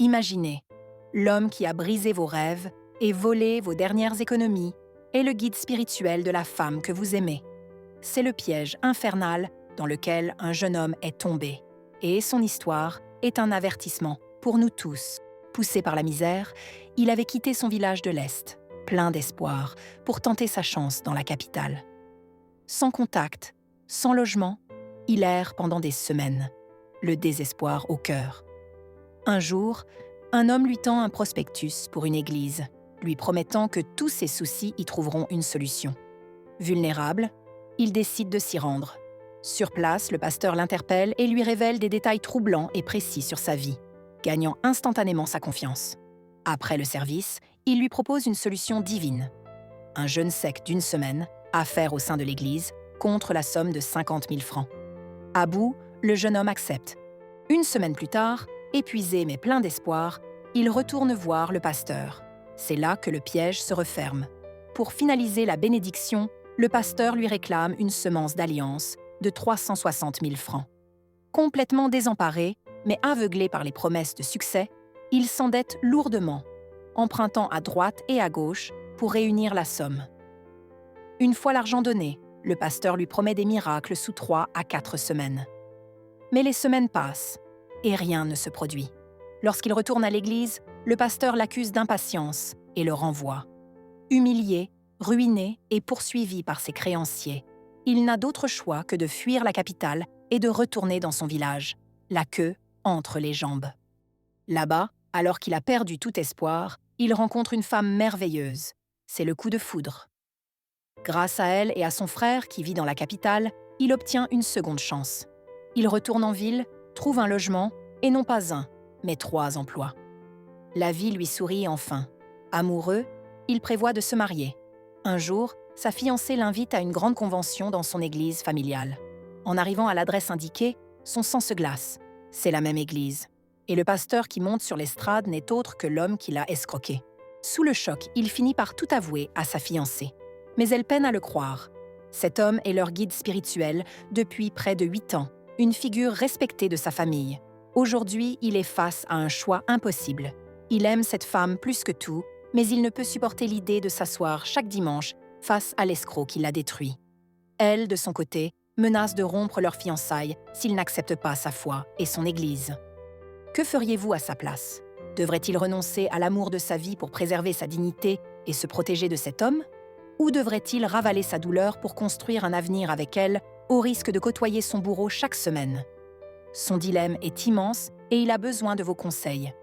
Imaginez, l'homme qui a brisé vos rêves et volé vos dernières économies est le guide spirituel de la femme que vous aimez. C'est le piège infernal dans lequel un jeune homme est tombé. Et son histoire est un avertissement pour nous tous. Poussé par la misère, il avait quitté son village de l'Est, plein d'espoir, pour tenter sa chance dans la capitale. Sans contact, sans logement, il erre pendant des semaines, le désespoir au cœur. Un jour, un homme lui tend un prospectus pour une église, lui promettant que tous ses soucis y trouveront une solution. Vulnérable, il décide de s'y rendre. Sur place, le pasteur l'interpelle et lui révèle des détails troublants et précis sur sa vie, gagnant instantanément sa confiance. Après le service, il lui propose une solution divine. Un jeûne sec d'une semaine, à faire au sein de l'église, contre la somme de 50 000 francs. À bout, le jeune homme accepte. Une semaine plus tard, épuisé mais plein d'espoir, il retourne voir le pasteur. C'est là que le piège se referme. Pour finaliser la bénédiction, le pasteur lui réclame une semence d'alliance de 360 000 francs. Complètement désemparé, mais aveuglé par les promesses de succès, il s'endette lourdement, empruntant à droite et à gauche pour réunir la somme. Une fois l'argent donné, le pasteur lui promet des miracles sous 3 à 4 semaines. Mais les semaines passent et rien ne se produit. Lorsqu'il retourne à l'église, le pasteur l'accuse d'impatience et le renvoie. Humilié, ruiné et poursuivi par ses créanciers, il n'a d'autre choix que de fuir la capitale et de retourner dans son village, la queue entre les jambes. Là-bas, alors qu'il a perdu tout espoir, il rencontre une femme merveilleuse. C'est le coup de foudre. Grâce à elle et à son frère qui vit dans la capitale, il obtient une seconde chance. Il retourne en ville, trouve un logement, et non pas un, mais 3 emplois. La vie lui sourit enfin. Amoureux, il prévoit de se marier. Un jour, sa fiancée l'invite à une grande convention dans son église familiale. En arrivant à l'adresse indiquée, son sang se glace. C'est la même église. Et le pasteur qui monte sur l'estrade n'est autre que l'homme qui l'a escroqué. Sous le choc, il finit par tout avouer à sa fiancée. Mais elle peine à le croire. Cet homme est leur guide spirituel depuis près de 8 ans, une figure respectée de sa famille. Aujourd'hui, il est face à un choix impossible. Il aime cette femme plus que tout, mais il ne peut supporter l'idée de s'asseoir chaque dimanche face à l'escroc qui l'a détruit. Elle, de son côté, menace de rompre leurs fiançailles s'il n'accepte pas sa foi et son église. Que feriez-vous à sa place? Devrait-il renoncer à l'amour de sa vie pour préserver sa dignité et se protéger de cet homme? Ou devrait-il ravaler sa douleur pour construire un avenir avec elle, au risque de côtoyer son bourreau chaque semaine? Son dilemme est immense et il a besoin de vos conseils.